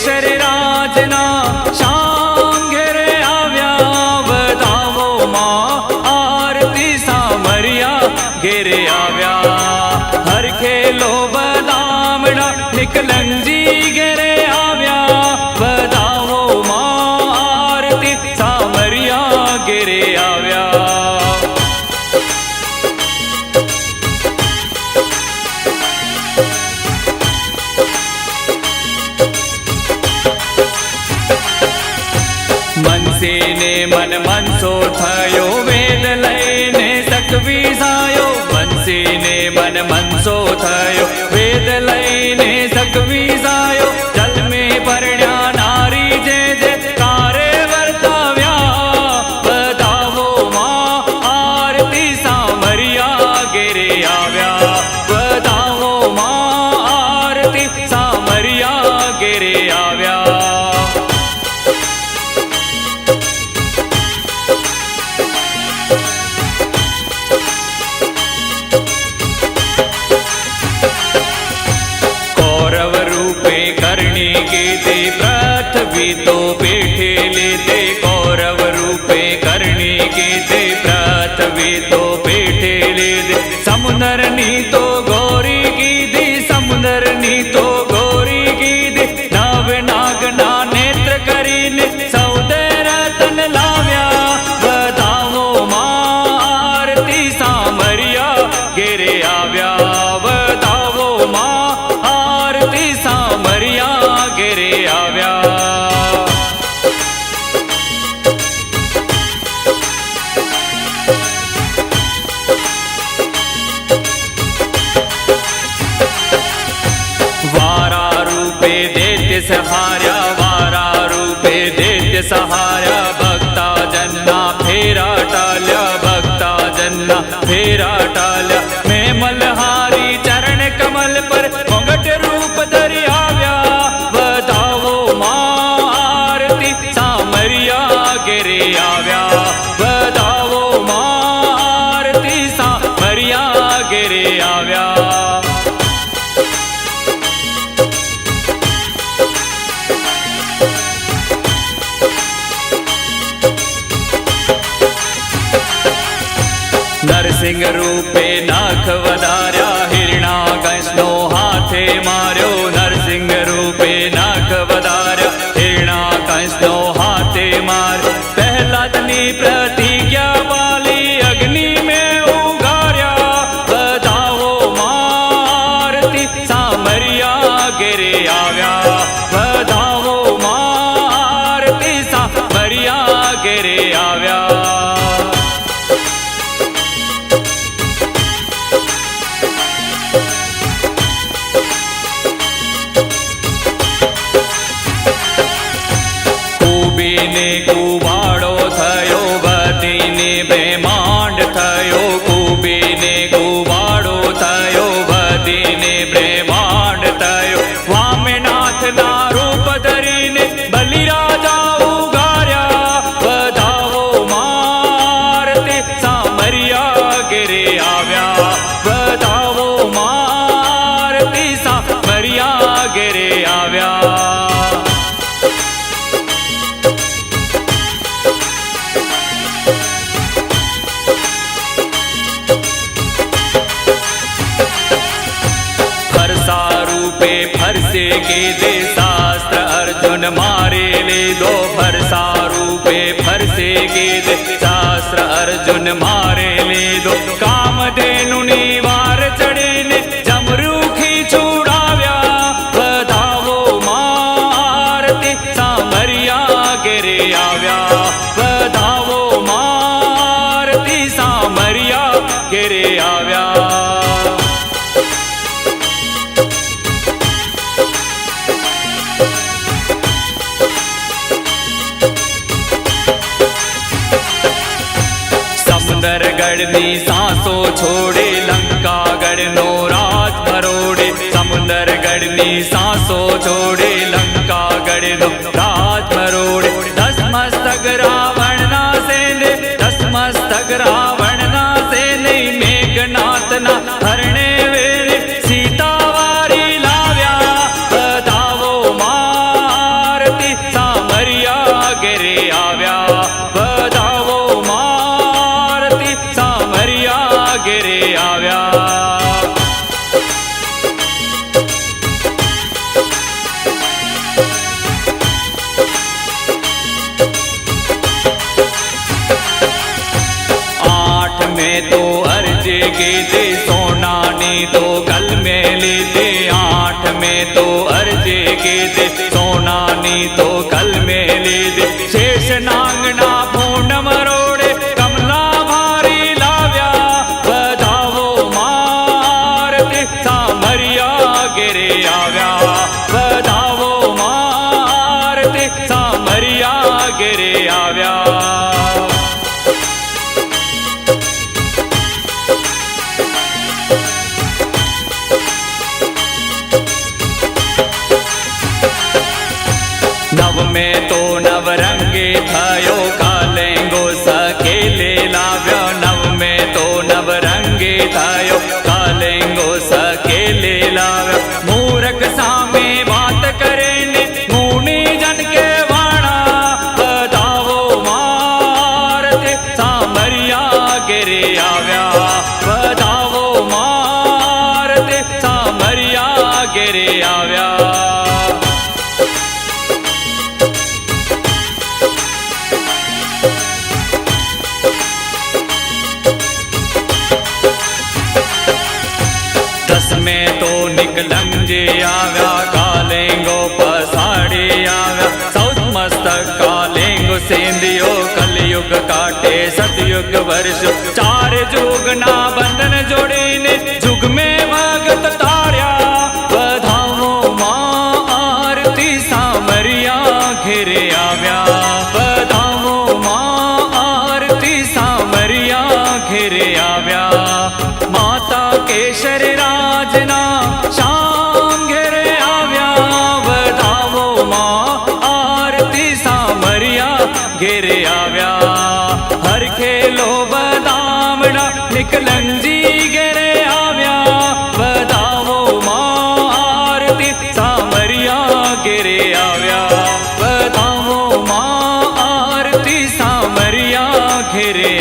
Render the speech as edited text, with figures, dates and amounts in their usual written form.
કેસર રાજના શ્યામ ઘેરે આવ્યા વધાવો માં આરતી સામરિયા ઘેરે આવ્યા હરખેલો બદામડા નિકલંજી ઘેરે આવ્યા વધાવો માં આરતી સામરિયા ઘેરે આવ્યા मनसे ने मन मनसो थयो वेद लईने सकवीसायो मनसे ने मन मनसो थयो वेद लईने सकवीसायो जल में परण्या नारी जे जे कारे वर्ताव्या बतावो मां आरती सामरिया घेरे આવ્યા बतावो मां आरती सामरिया घेरे આવ્યા करनी के ते पृथ्वी तो पेठे लेते कौरव रूपे करनी के ते पृथ्वी तो पेठे लेते समुद्र नी तो गौरी की दी समुद्र नी तो गौरी की दी नव नागना नेत्र करीने सौदे रतन लाव्या बतावो मां आरती सामरिया घेरे આવ્યા बतावो मां आरती सामरिया घेरे આવ્યા वारा रूपे दैत्य सहार्या वारा रूपे दैत्य सहार्या भक्ता जन्ना फेरा टाल्या भक्ता जन्ना फेरा टाल्या मैं मलहारी चरण कमल पर मुगट रूप धरी આવ્યા बतावो मां आरती सामरिया घेरे આવ્યા बतावो मां आरती सामरिया घेरे આવ્યા नरसिंह रूपे नाख वधार्या हिरणाकशनो हाथे मार्यो नरसिंह रूपे नाख वधार्या हिरणाकशनो हाथे मार्यो प्रहलादनी प्रतिज्ञा पाली अग्नि में उगार्या बतावो मां आरती सामरिया घेरे આવ્યા बतावो मां आरती सामरिया घेरे આવ્યા કુબીને કુવાડો થયો વધીને બ્રહ્માંડ થયો કુબીને કુવાડો થયો વધીને બ્રહ્માંડ થયો વામનાથના રૂપ ધરીને બલિરાજા ઉગાર્યા વધાવો માં આરતી સામરિયા ઘેરે આવ્યા વધાવો માં આરતી સામરિયા ઘેરે આવ્યા फरसे के दे शास्त्र अर्जुन मारे ले दो फरसा रूपे फरसे के दे शास्त्र अर्जुन मारे ले दो कामधेनु वार चढ़े ने जमरूखी छुड़ाव्या बतावो मां आरती सामरिया घेरे આવ્યા बतावो मां आरती सामरिया घेरे આવ્યા સમુદ્રગઢની સાંસો છોડે લંકાગઢનો રાજ મરોડે સમુદ્રગઢની સાંસો છોડે લંકાગઢનો રાજ મરોડે દસ મસ્તક રાવણના સેને દસ મસ્તક રાવણના સેને મેઘનાથના હરણે વેળે સીતાવારી લાવ્યા बतावो मां के दे सोनानी तो कल मेली दे शेष नांगना पूर्ण मरोड़े कमला भारी लाव्या बधावो मारती सामरिया गिरे आव्या बधावो मारती सामरिया गिरे आव्या नव में तो नवरंगे थयो कालेंगो सकेले लाव्यो नव में तो नवरंगे थयो कालेंगो सकेले लाव्यो मूरख सामे बात करे ने मुनि जन के वाणा बधावो मारते सामरिया गिरे आव्या बधावो मारते सामरिया गिरे आव्या में तो निकलंजे आव्या कालेंगो पसाड़े आव्या सौत मस्तक कालेंगो सेंदियो कलयुग काटे सतयुग वर्ष चार जुग ना बंधन जोड़े ने जुग में भगत तार्या बधावो मां आरती सामरिया घिरे आव्या बधावो मां आरती सामरिया घिरे आव्या माता केशर राजना श्याम घेरे आव्या बधावो मां आरती सामरिया घेरे आव्या हर खेलो बदामड़ा निकलंजी घेरे आव्या बधावो मां आरती सामरिया घेरे आव्या बधावो मां आरती सामरिया घेरे